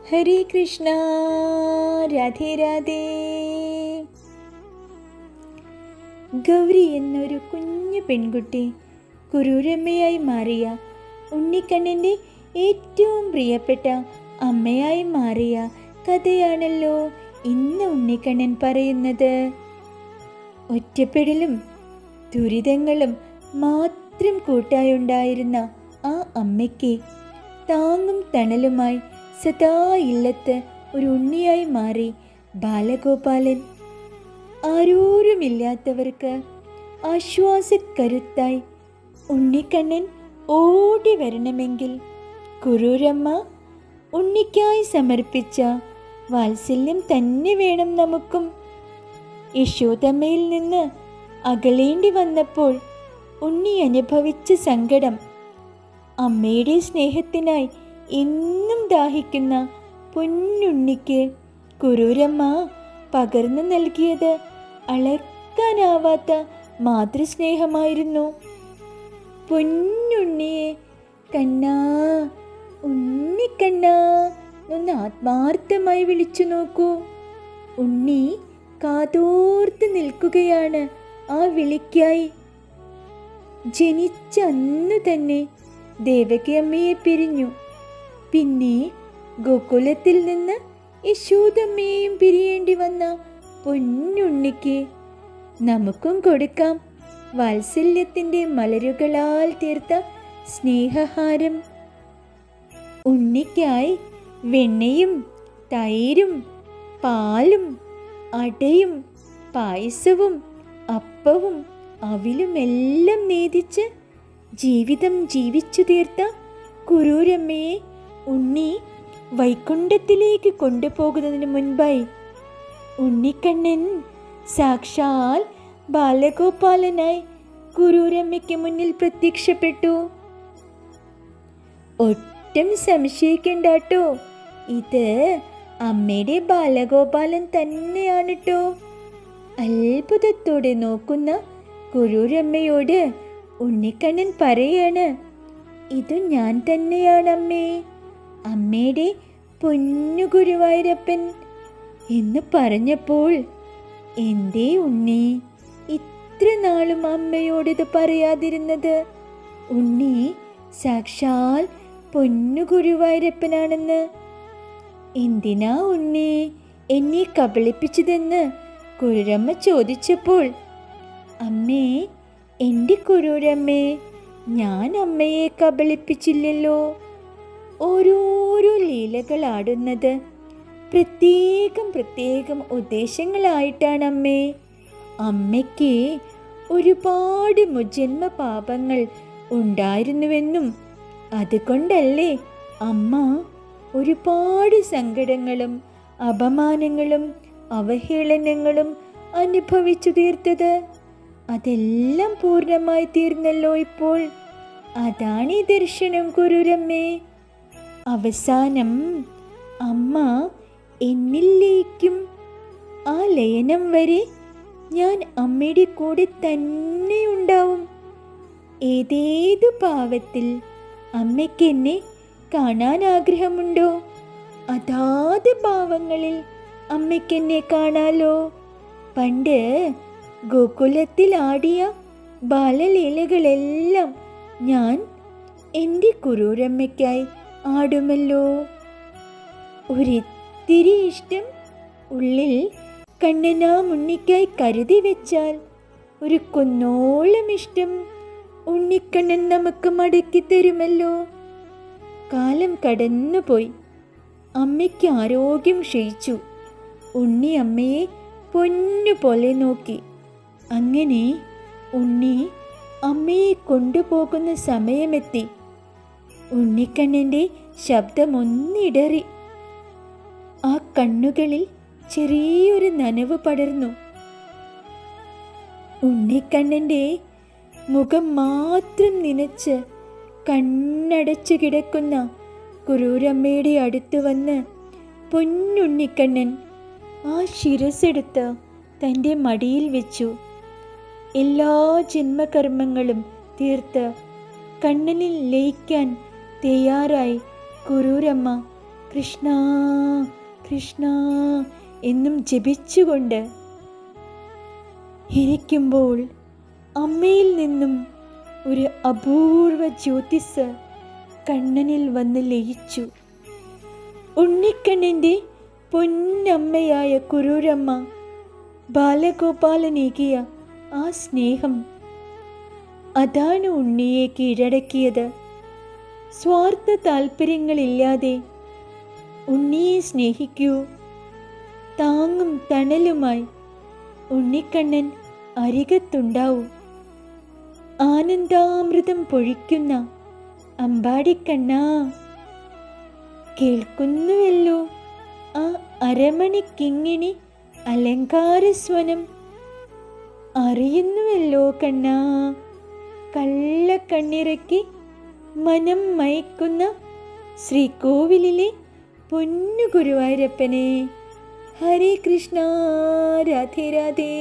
ഹരേ കൃഷ്ണ. രാധേ രാധേ. ഗൗരി എന്നൊരു കുഞ്ഞു പെൺകുട്ടി കുരൂരമ്മയായി മാറിയ ഉണ്ണിക്കണ്ണൻ്റെ ഏറ്റവും പ്രിയപ്പെട്ട അമ്മയായി മാറിയ കഥയാണല്ലോ ഇന്ന് ഉണ്ണിക്കണ്ണൻ പറയുന്നത്. ഒറ്റപ്പെടലും ദുരിതങ്ങളും മാത്രം കൂട്ടായുണ്ടായിരുന്ന ആ അമ്മയ്ക്ക് താങ്ങും തണലുമായി സദാ ഇല്ലത്ത് ഒരു ഉണ്ണിയായി മാറി ബാലഗോപാലൻ. ആരോരുമില്ലാത്തവർക്ക് ആശ്വാസക്കരുത്തായി ഉണ്ണിക്കണ്ണൻ ഓടി വരണമെങ്കിൽ കുരൂരമ്മ ഉണ്ണിക്കായി സമർപ്പിച്ച വാത്സല്യം തന്നെ വേണം നമുക്കും. യശോദമ്മയിൽ നിന്ന് അകലേണ്ടി വന്നപ്പോൾ ഉണ്ണി അനുഭവിച്ച സങ്കടം അമ്മയുടെ സ്നേഹത്തിനായി എന്നും ദാഹിക്കുന്ന പൊന്നുണ്ണിക്ക് കുരൂരമ്മ പകർന്നു നൽകിയത് അളക്കാനാവാത്ത മാതൃസ്നേഹമായിരുന്നു. പൊന്നുണ്ണിയെ കണ്ണാ, ഉണ്ണിക്കണ്ണാ ഒന്ന് ആത്മാർത്ഥമായി വിളിച്ചു നോക്കൂ. ഉണ്ണി കാതോർത്ത് നിൽക്കുകയാണ് ആ വിളിക്കായി. ജനിച്ച അന്ന് തന്നെ ദേവകി അമ്മയെ പിരിഞ്ഞു. പിന്നെ ഗോകുലത്തിൽ നിന്ന് യശോദമ്മയെയും പിരിയേണ്ടി വന്ന പൊന്നുണ്ണിക്ക് നമുക്കും കൊടുക്കാം വാത്സല്യത്തിൻ്റെ മലരുകളാൽ തീർത്ത സ്നേഹഹാരം. ഉണ്ണിക്കായി വെണ്ണയും തൈരും പാലും അടയും പായസവും അപ്പവും അവിലുമെല്ലാം നേദിച്ച് ജീവിതം ജീവിച്ചു തീർത്ത കുരൂരമ്മയെ ഉണ്ണി വൈകുണ്ഠത്തിലേക്ക് കൊണ്ടുപോകുന്നതിന് മുൻപായി ഉണ്ണിക്കണ്ണൻ സാക്ഷാൽ ബാലഗോപാലനായി കുരൂരമ്മയ്ക്ക് മുന്നിൽ പ്രത്യക്ഷപ്പെട്ടു. ഒട്ടും സംശയിക്കണ്ടാട്ടോ, ഇത് അമ്മയുടെ ബാലഗോപാലൻ തന്നെയാണ് ട്ടോ. അത്ഭുതത്തോടെ നോക്കുന്ന കുരൂരമ്മയോട് ഉണ്ണിക്കണ്ണൻ പറയാണ്, ഇത് ഞാൻ തന്നെയാണ് അമ്മേ, അമ്മയുടെ പൊന്നു ഗുരുവായൂരപ്പൻ എന്ന് പറഞ്ഞപ്പോൾ എന്തേ ഉണ്ണി ഇത്ര നാളും അമ്മയോടിത് പറയാതിരുന്നത്? ഉണ്ണി സാക്ഷാൽ പൊന്നു ഗുരുവായൂരപ്പനാണെന്ന്. എന്തിനാ ഉണ്ണി എന്നെ കബളിപ്പിച്ചതെന്ന് കുരൂരമ്മ ചോദിച്ചപ്പോൾ, അമ്മേ, എൻ്റെ കുരൂരമ്മേ, ഞാൻ അമ്മയെ കബളിപ്പിച്ചില്ലല്ലോ. ഓരോരോ ലീലകളാടുന്നത് പ്രത്യേകം ഉദ്ദേശങ്ങളായിട്ടാണ് അമ്മേ. അമ്മയ്ക്ക് ഒരുപാട് മുജന്മ പാപങ്ങൾ ഉണ്ടായിരുന്നുവെന്നും അതുകൊണ്ടല്ലേ അമ്മ ഒരുപാട് സങ്കടങ്ങളും അപമാനങ്ങളും അവഹേളനങ്ങളും അനുഭവിച്ചു തീർത്തത്. അതെല്ലാം പൂർണ്ണമായി തീർന്നല്ലോ ഇപ്പോൾ. അതാണ് ഈ ദർശനം കുരൂരമ്മേ. അവസാനം അമ്മ എന്നിലേക്കും ആ ലയനം വരെ ഞാൻ അമ്മയുടെ കൂടെ തന്നെ ഉണ്ടാവും. ഏതേതു പാവത്തിൽ അമ്മയ്ക്ക് എന്നെ കാണാൻ ആഗ്രഹമുണ്ടോ അതാത് ഭാവങ്ങളിൽ അമ്മയ്ക്ക് എന്നെ കാണാലോ. പണ്ട് ഗോകുലത്തിൽ ആടിയ ബാലലീലകളെല്ലാം ഞാൻ എൻ്റെ കുരൂരമ്മയ്ക്കായി ആടുമല്ലോ. ഒരിത്തിരി ഇഷ്ടം ഉള്ളിൽ കണ്ണനാ ഉണ്ണിക്കായി കരുതി വെച്ചാൽ ഒരു കുന്നോളം ഇഷ്ടം ഉണ്ണിക്കണ്ണൻ നമുക്ക് മടക്കി തരുമല്ലോ. കാലം കടന്നുപോയി. അമ്മയ്ക്ക് ആരോഗ്യം ക്ഷയിച്ചു. ഉണ്ണി അമ്മയെ പൊന്നുപോലെ നോക്കി. അങ്ങനെ ഉണ്ണി അമ്മയെ കൊണ്ടുപോകുന്ന സമയമെത്തി. ഉണ്ണിക്കണ്ണൻ്റെ ശബ്ദമൊന്നിടറി. ആ കണ്ണുകളിൽ ചെറിയൊരു നനവ് പടർന്നു. ഉണ്ണിക്കണ്ണൻ്റെ മുഖം മാത്രം നനച്ച് കണ്ണടച്ചു കിടക്കുന്ന കുരൂരമ്മയുടെ അടുത്ത് വന്ന് പൊന്നുണ്ണിക്കണ്ണൻ ആ ശിരസ്സെടുത്ത് തൻ്റെ മടിയിൽ വെച്ചു. എല്ലാ ജന്മകർമ്മങ്ങളും തീർത്ത് കണ്ണനിൽ ലയിക്കാൻ തയ്യാറായി കുരൂരമ്മ കൃഷ്ണ കൃഷ്ണ എന്നും ജപിച്ചുകൊണ്ട് ഇരിക്കുമ്പോൾ അമ്മയിൽ നിന്നും ഒരു അപൂർവ ജ്യോതിസ് കണ്ണനിൽ വന്ന് ലയിച്ചു. ഉണ്ണിക്കണ്ണൻ്റെ പൊന്നമ്മയായ കുറൂരമ്മ ബാലഗോപാലനേകിയ ആ സ്നേഹം, അതാണ് ഉണ്ണിയെ കീഴടക്കിയത്. സ്വാർത്ഥ താല്പര്യങ്ങളില്ലാതെ ഉണ്ണിയെ സ്നേഹിക്കൂ. താങ്ങും തണലുമായി ഉണ്ണിക്കണ്ണൻ അരികത്തുണ്ടാവും. ആനന്ദാമൃതം പൊഴിക്കുന്ന അമ്പാടിക്കണ്ണ, കേൾക്കുന്നുവല്ലോ ആ അരമണിക്കിങ്ങിണി അലങ്കാരസ്വനം. അറിയുന്നുവല്ലോ കണ്ണാ, കള്ളക്കണ്ണിറക്കി മനം മയക്കുന്ന ശ്രീകോവിലിലെ പൊന്നു ഗുരുവായൂരപ്പനെ. ഹരേ കൃഷ്ണ, രാധേ രാധേ.